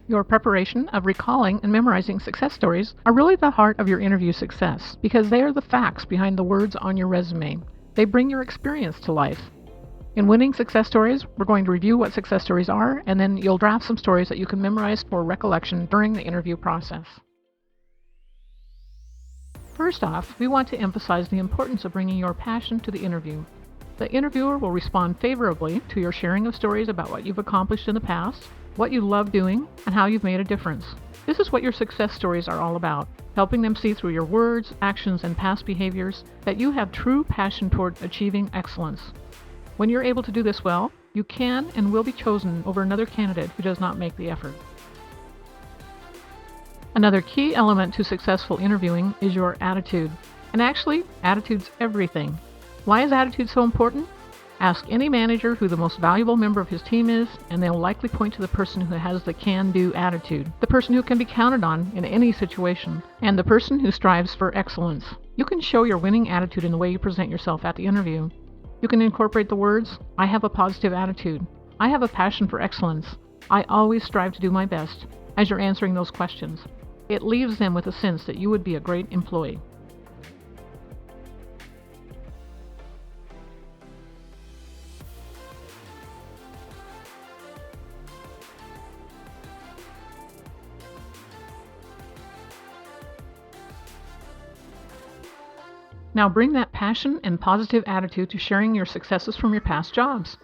Your preparation of recalling and memorizing success stories are really the heart of your interview success because they are the facts behind the words on your resume. They bring your experience to life. In Winning Success Stories, we're going to review what success stories are, and then you'll draft some stories that you can memorize for recollection during the interview process. First off, we want to emphasize the importance of bringing your passion to the interview. The interviewer will respond favorably to your sharing of stories about what you've accomplished in the past, what you love doing, and how you've made a difference. This is what your success stories are all about, helping them see through your words, actions, and past behaviors that you have true passion toward achieving excellence. When you're able to do this well, you can and will be chosen over another candidate who does not make the effort. Another key element to successful interviewing is your attitude. And actually, attitude's everything. Why is attitude so important? Ask any manager who the most valuable member of his team is, and they'll likely point to the person who has the can-do attitude, the person who can be counted on in any situation, and the person who strives for excellence. You can show your winning attitude in the way you present yourself at the interview. You can incorporate the words, I have a positive attitude. I have a passion for excellence. I always strive to do my best, as you're answering those questions. It leaves them with a sense that you would be a great employee. Now bring that passion and positive attitude to sharing your successes from your past jobs.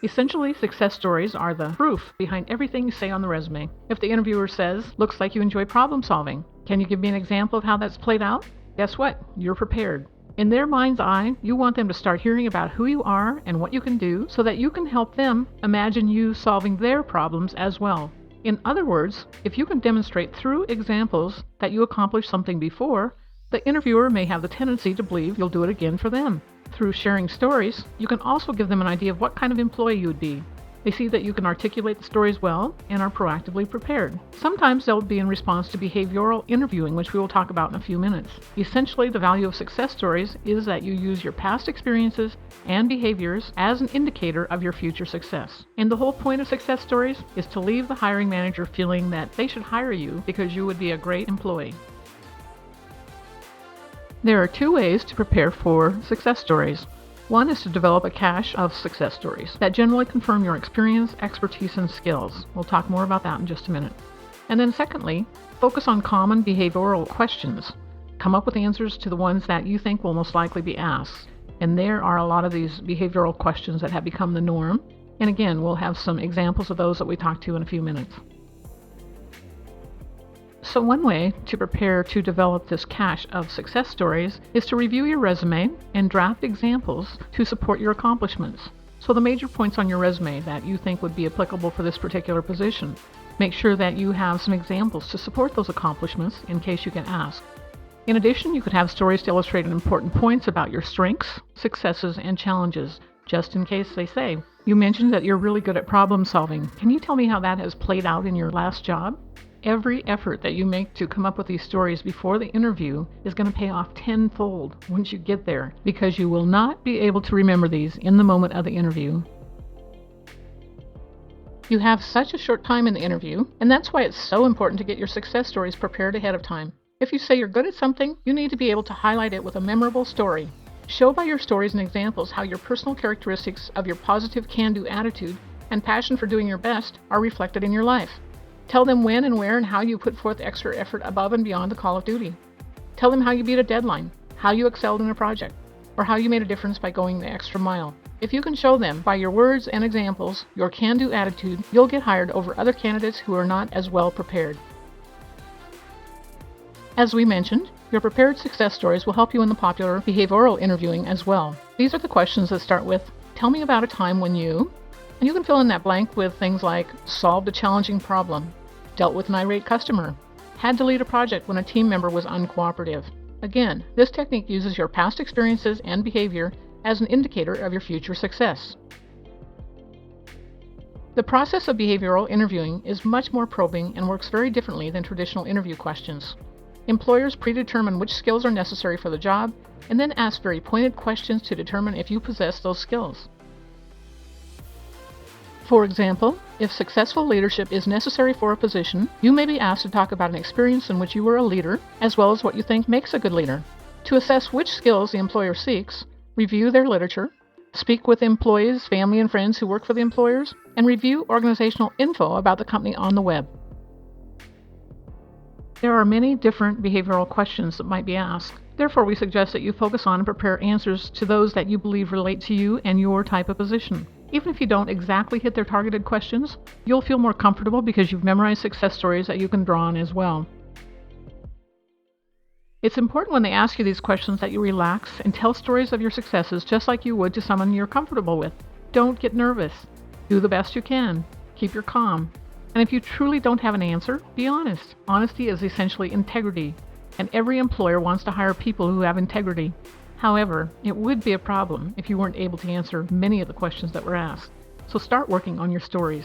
Essentially, success stories are the proof behind everything you say on the resume. If the interviewer says, looks like you enjoy problem solving, can you give me an example of how that's played out? Guess what? You're prepared. In their mind's eye, you want them to start hearing about who you are and what you can do so that you can help them imagine you solving their problems as well. In other words, if you can demonstrate through examples that you accomplished something before, the interviewer may have the tendency to believe you'll do it again for them. Through sharing stories, you can also give them an idea of what kind of employee you would be. They see that you can articulate the stories well and are proactively prepared. Sometimes they'll be in response to behavioral interviewing, which we will talk about in a few minutes. Essentially, the value of success stories is that you use your past experiences and behaviors as an indicator of your future success. And the whole point of success stories is to leave the hiring manager feeling that they should hire you because you would be a great employee. There are two ways to prepare for success stories. One is to develop a cache of success stories that generally confirm your experience, expertise, and skills. We'll talk more about that in just a minute. And then secondly, focus on common behavioral questions. Come up with answers to the ones that you think will most likely be asked. And there are a lot of these behavioral questions that have become the norm. And again, we'll have some examples of those that we talk to in a few minutes. So one way to prepare to develop this cache of success stories is to review your resume and draft examples to support your accomplishments. So the major points on your resume that you think would be applicable for this particular position. Make sure that you have some examples to support those accomplishments in case you can ask. In addition, you could have stories to illustrate important points about your strengths, successes, and challenges, just in case they say, you mentioned that you're really good at problem solving. Can you tell me how that has played out in your last job? Every effort that you make to come up with these stories before the interview is going to pay off tenfold once you get there, because you will not be able to remember these in the moment of the interview. You have such a short time in the interview, and that's why it's so important to get your success stories prepared ahead of time. If you say you're good at something, you need to be able to highlight it with a memorable story. Show by your stories and examples how your personal characteristics of your positive can-do attitude and passion for doing your best are reflected in your life. Tell them when and where and how you put forth extra effort above and beyond the call of duty. Tell them how you beat a deadline, how you excelled in a project, or how you made a difference by going the extra mile. If you can show them by your words and examples your can-do attitude, you'll get hired over other candidates who are not as well prepared. As we mentioned, your prepared success stories will help you in the popular behavioral interviewing as well. These are the questions that start with, tell me about a time when you, and you can fill in that blank with things like solved a challenging problem, dealt with an irate customer, had to lead a project when a team member was uncooperative. Again, this technique uses your past experiences and behavior as an indicator of your future success. The process of behavioral interviewing is much more probing and works very differently than traditional interview questions. Employers predetermine which skills are necessary for the job and then ask very pointed questions to determine if you possess those skills. For example, if successful leadership is necessary for a position, you may be asked to talk about an experience in which you were a leader, as well as what you think makes a good leader. To assess which skills the employer seeks, review their literature, speak with employees, family, and friends who work for the employers, and review organizational info about the company on the web. There are many different behavioral questions that might be asked. Therefore, we suggest that you focus on and prepare answers to those that you believe relate to you and your type of position. Even if you don't exactly hit their targeted questions, you'll feel more comfortable because you've memorized success stories that you can draw on as well. It's important when they ask you these questions that you relax and tell stories of your successes just like you would to someone you're comfortable with. Don't get nervous. Do the best you can. Keep your calm. And if you truly don't have an answer, be honest. Honesty is essentially integrity, and every employer wants to hire people who have integrity. However, it would be a problem if you weren't able to answer many of the questions that were asked. So start working on your stories.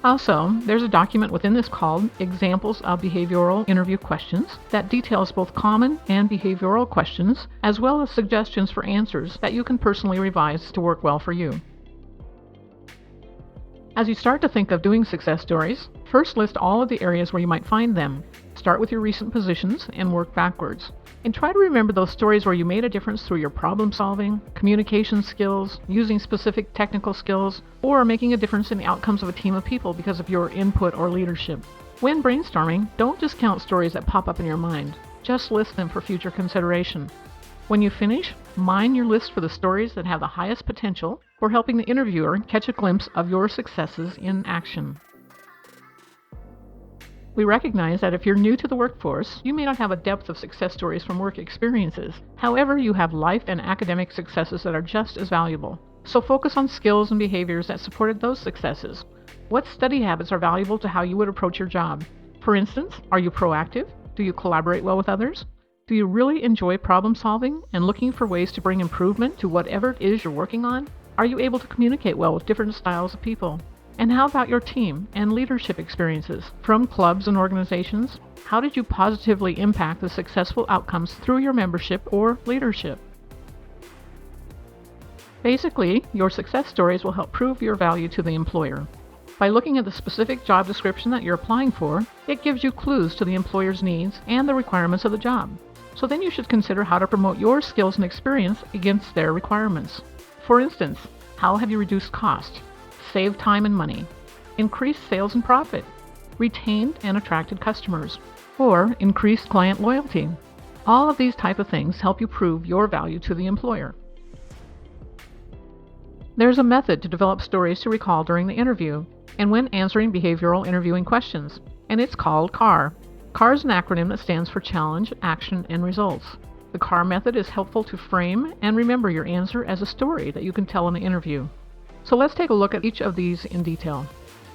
Also, there's a document within this called Examples of Behavioral Interview Questions that details both common and behavioral questions, as well as suggestions for answers that you can personally revise to work well for you. As you start to think of doing success stories, first list all of the areas where you might find them. Start with your recent positions and work backwards. And try to remember those stories where you made a difference through your problem solving, communication skills, using specific technical skills, or making a difference in the outcomes of a team of people because of your input or leadership. When brainstorming, don't just count stories that pop up in your mind. Just list them for future consideration. When you finish, mine your list for the stories that have the highest potential for helping the interviewer catch a glimpse of your successes in action. We recognize that if you're new to the workforce, you may not have a depth of success stories from work experiences. However, you have life and academic successes that are just as valuable. So focus on skills and behaviors that supported those successes. What study habits are valuable to how you would approach your job? For instance, are you proactive? Do you collaborate well with others? Do you really enjoy problem solving and looking for ways to bring improvement to whatever it is you're working on? Are you able to communicate well with different styles of people? And how about your team and leadership experiences from clubs and organizations? How did you positively impact the successful outcomes through your membership or leadership? Basically, your success stories will help prove your value to the employer. By looking at the specific job description that you're applying for, it gives you clues to the employer's needs and the requirements of the job. So then you should consider how to promote your skills and experience against their requirements. For instance, how have you reduced cost? Saved time and money, increased sales and profit, retained and attracted customers, or increased client loyalty. All of these type of things help you prove your value to the employer. There's a method to develop stories to recall during the interview and when answering behavioral interviewing questions, and it's called CAR. CAR is an acronym that stands for Challenge, Action, and Results. The CAR method is helpful to frame and remember your answer as a story that you can tell in the interview. So let's take a look at each of these in detail.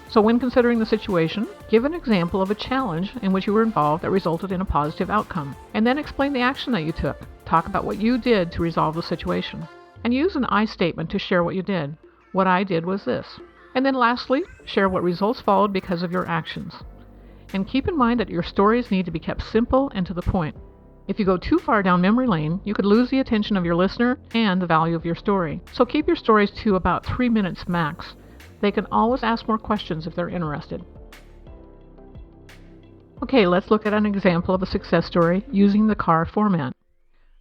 So when considering the situation, give an example of a challenge in which you were involved that resulted in a positive outcome, and then explain the action that you took. Talk about what you did to resolve the situation. And use an I statement to share what you did. What I did was this. And then lastly, share what results followed because of your actions. And keep in mind that your stories need to be kept simple and to the point. If you go too far down memory lane, you could lose the attention of your listener and the value of your story. So keep your stories to about 3 minutes max. They can always ask more questions if they're interested. Okay, let's look at an example of a success story using the CAR format.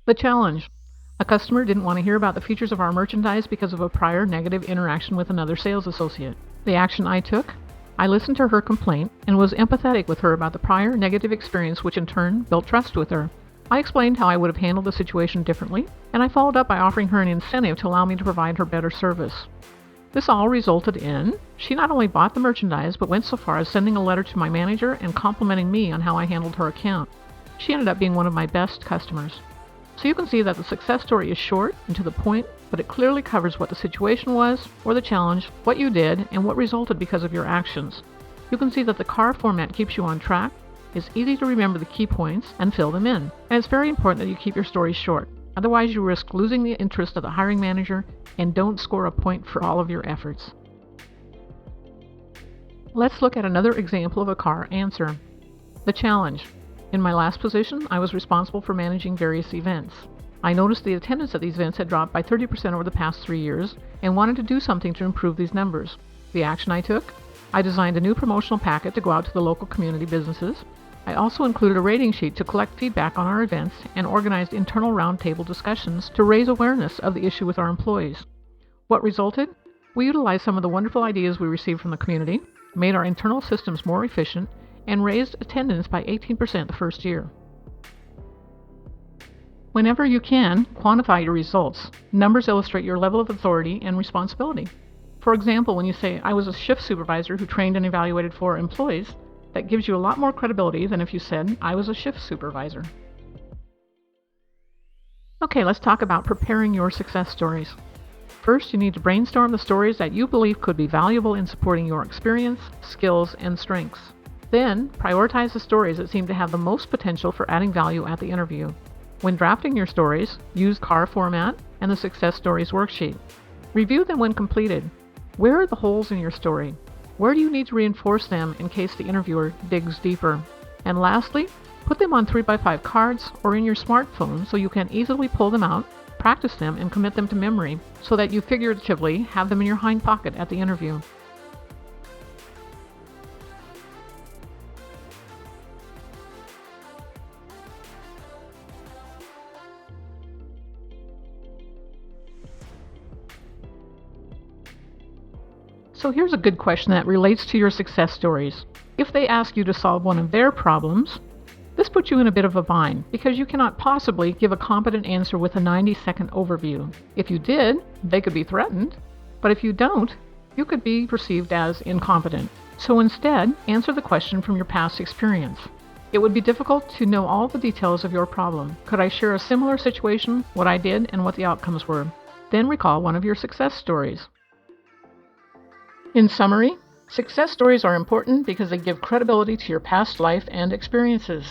The challenge. A customer didn't want to hear about the features of our merchandise because of a prior negative interaction with another sales associate. The action I took? I listened to her complaint and was empathetic with her about the prior negative experience, which in turn built trust with her. I explained how I would have handled the situation differently, and I followed up by offering her an incentive to allow me to provide her better service. This all resulted in she not only bought the merchandise, but went so far as sending a letter to my manager and complimenting me on how I handled her account. She ended up being one of my best customers. So you can see that the success story is short and to the point, but it clearly covers what the situation was, or the challenge, what you did, and what resulted because of your actions. You can see that the CAR format keeps you on track. It's easy to remember the key points and fill them in. And it's very important that you keep your stories short. Otherwise, you risk losing the interest of the hiring manager and don't score a point for all of your efforts. Let's look at another example of a CAR answer. The challenge. In my last position, I was responsible for managing various events. I noticed the attendance at these events had dropped by 30% over the past 3 years and wanted to do something to improve these numbers. The action I took? I designed a new promotional packet to go out to the local community businesses. I also included a rating sheet to collect feedback on our events and organized internal roundtable discussions to raise awareness of the issue with our employees. What resulted? We utilized some of the wonderful ideas we received from the community, made our internal systems more efficient, and raised attendance by 18% the first year. Whenever you can, quantify your results. Numbers illustrate your level of authority and responsibility. For example, when you say, I was a shift supervisor who trained and evaluated 4 employees, that gives you a lot more credibility than if you said, I was a shift supervisor. Okay, let's talk about preparing your success stories. First, you need to brainstorm the stories that you believe could be valuable in supporting your experience, skills, and strengths. Then, prioritize the stories that seem to have the most potential for adding value at the interview. When drafting your stories, use CAR format and the Success Stories worksheet. Review them when completed. Where are the holes in your story? Where do you need to reinforce them in case the interviewer digs deeper? And lastly, put them on 3x5 cards or in your smartphone so you can easily pull them out, practice them, and commit them to memory so that you figuratively have them in your hind pocket at the interview. So here's a good question that relates to your success stories. If they ask you to solve one of their problems, this puts you in a bit of a bind because you cannot possibly give a competent answer with a 90-second overview. If you did, they could be threatened, but if you don't, you could be perceived as incompetent. So instead, answer the question from your past experience. It would be difficult to know all the details of your problem. Could I share a similar situation, what I did, and what the outcomes were? Then recall one of your success stories. In summary, success stories are important because they give credibility to your past life and experiences.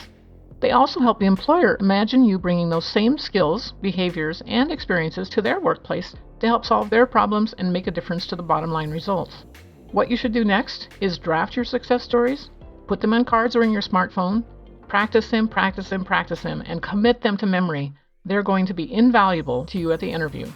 They also help the employer imagine you bringing those same skills, behaviors, and experiences to their workplace to help solve their problems and make a difference to the bottom line results. What you should do next is draft your success stories, put them on cards or in your smartphone, practice them, and commit them to memory. They're going to be invaluable to you at the interview.